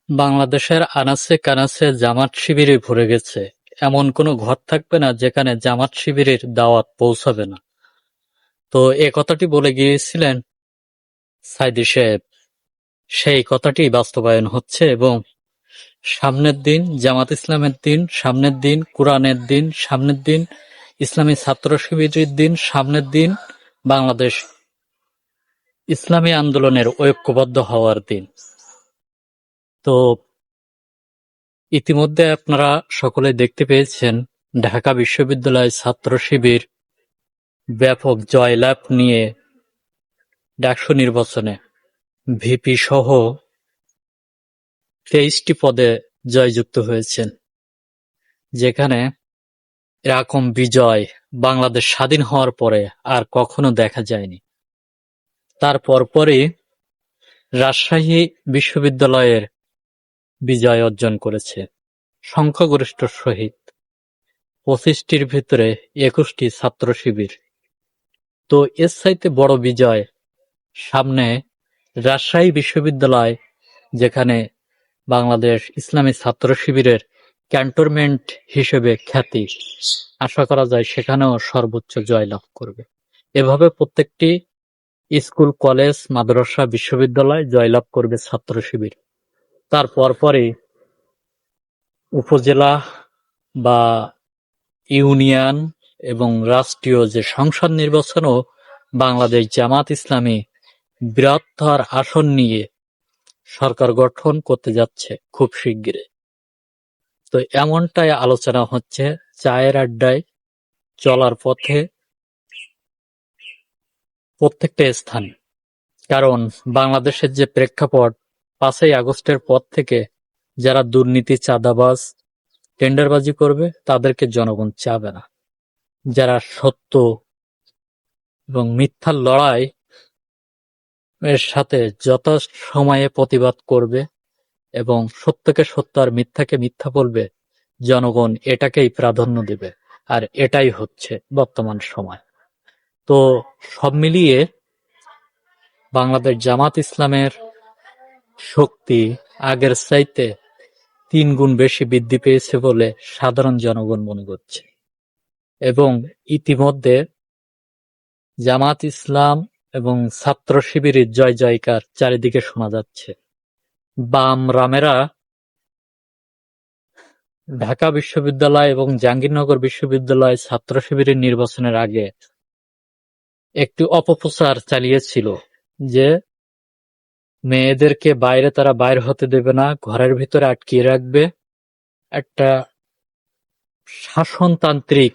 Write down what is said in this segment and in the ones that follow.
বাংলাদেশের আনাচে-কানাচে জামাত শিবিরই ভরে গেছে। এমন কোনো ঘর থাকবে না যেখানে জামাত শিবিরের দাওয়াত পৌঁছাবে না। তো এ কথাটি বলে গিয়েছিলেন সাইদী সাহেব। সেই কথাটি বাস্তবায়ন হচ্ছে এবং সামনের দিন জামাত ইসলামের দিন, সামনের দিন কোরআনের দিন, সামনের দিন ইসলামী ছাত্র শিবিরের দিন, সামনের দিন বাংলাদেশ ইসলামী আন্দোলনের ঐক্যবদ্ধ হওয়ার দিন। তো ইতিমধ্যে আপনারা সকলে দেখতে পেয়েছেন ঢাকা বিশ্ববিদ্যালয় ছাত্র শিবির ব্যাপক জয়লাভ নিয়ে ডাকসু নির্বাচনে ভিপি সহ 23টি পদে জয়যুক্ত হয়েছেন, যেখানে এরকম বিজয় বাংলাদেশ স্বাধীন হওয়ার পরে আর কখনো দেখা যায়নি। তার পরপরই রাজশাহী বিশ্ববিদ্যালয়ের বিজয় অর্জন করেছে সংখ্যাগরিষ্ঠর সহিত 25টির ভিতরে 21টি ছাত্র শিবির। তো এর চাইতে বড় বিজয় সামনে রাজশাহী বিশ্ববিদ্যালয়, যেখানে বাংলাদেশ ইসলামী ছাত্র শিবিরের ক্যান্টনমেন্ট হিসেবে খ্যাতি, আশা করা যায় সেখানেও সর্বোচ্চ জয়লাভ করবে। এভাবে প্রত্যেকটি স্কুল, কলেজ, মাদ্রাসা, বিশ্ববিদ্যালয় জয়লাভ করবে ছাত্র শিবির। তার পরপরই উপজেলা বা ইউনিয়ন এবং রাষ্ট্রীয় যে সংসদ নির্বাচনও বাংলাদেশ জামাত ইসলামী বৃহত্তর আসন নিয়ে সরকার গঠন করতে যাচ্ছে খুব শিগগিরই। তো এমনটাই আলোচনা হচ্ছে চায়ের আড্ডায়, চলার পথে, প্রত্যেকটা স্থানে। কারণ বাংলাদেশের যে প্রেক্ষাপট, 5ই আগস্টের পর থেকে যারা দুর্নীতি, চাঁদাবাজ, টেন্ডারবাজি করবে তাদেরকে জনগণ চাবে না। যারা সত্য এবং মিথ্যার লড়াই এর সাথে যথাসময়ে প্রতিবাদ করবে এবং সত্যকে সত্য আর মিথ্যাকে মিথ্যা বলবে, জনগণ এটাকেই প্রাধান্য দেবে। আর এটাই হচ্ছে বর্তমান সময়। তো সব মিলিয়ে বাংলাদেশ জামাত ইসলামের শক্তি আগের চাইতে 3 গুণ বেশি বৃদ্ধি পেয়েছে বলে সাধারণ জনগণ মনে করছে। এবং ইতিমধ্যে জামাত ইসলাম এবং ছাত্র শিবিরের জয় জয়কার চারিদিকে শোনা যাচ্ছে। বাম রামেরা ঢাকা বিশ্ববিদ্যালয় এবং জাহাঙ্গীরনগর বিশ্ববিদ্যালয় ছাত্র শিবিরের নির্বাচনের আগে একটি অপপ্রচার চালিয়েছিল যে মেয়েদেরকে তারা বাইরে হতে দেবে না, ঘরের ভিতরে আটকিয়ে রাখবে, একটা শাসনতান্ত্রিক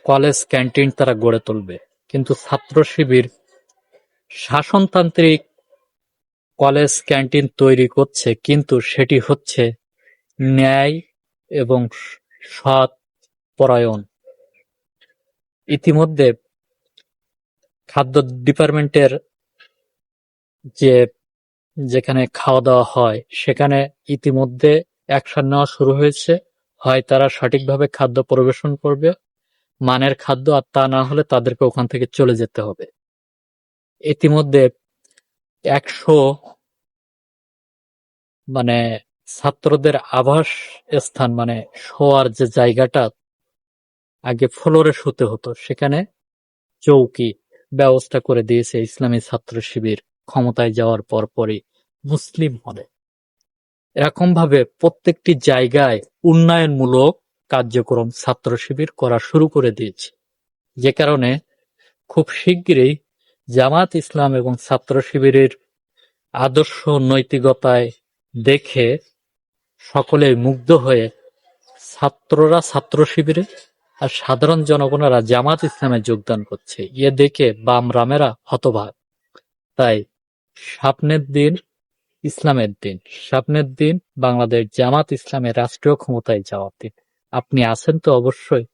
কলেজ ক্যান্টিন তারা গড়ে তুলবে। কিন্তু ছাত্র শিবির শাসনতান্ত্রিক কলেজ ক্যান্টিন তৈরি করছে, কিন্তু সেটি হচ্ছে ন্যায় এবং সৎ পরায়ণ। ইতিমধ্যে খাদ্য ডিপার্টমেন্টের যেখানে খাওয়া দাওয়া হয় সেখানে ইতিমধ্যে অ্যাকশন নেওয়া শুরু হয়েছে। হয় তারা সঠিকভাবে খাদ্য পরিবেশন করবে, মানের খাদ্য, আর তা না হলে তাদেরকে ওখান থেকে চলে যেতে হবে। ইতিমধ্যে 100 ছাত্রদের আবাস স্থান, শোয়ার যে জায়গাটা আগে ফ্লোরে শুতে হতো, সেখানে চৌকি ব্যবস্থা করে দিয়েছে ইসলামী ছাত্র শিবির ক্ষমতায় যাওয়ার পরপরই মুসলিম হলে। এরকম ভাবে প্রত্যেকটি জায়গায় উন্নয়নমূলক কার্যক্রম ছাত্র শিবির করা শুরু করে দিয়েছে, যে কারণে খুব শিগগিরই জামাত ইসলাম এবং ছাত্র শিবিরের আদর্শ নৈতিকতায় দেখে সকলে মুগ্ধ হয়ে ছাত্ররা ছাত্র শিবিরে আর সাধারণ জনগণেরা জামাত ইসলামে যোগদান করছে। এ দেখে বাম রামেরা হতবাক। তাই সামনের দিন ইসলামের দিন, সামনের দিন বাংলাদেশ জামাত ইসলামের রাষ্ট্রীয় ক্ষমতায় যাওয়ার দিন। আপনি আছেন তো অবশ্যই।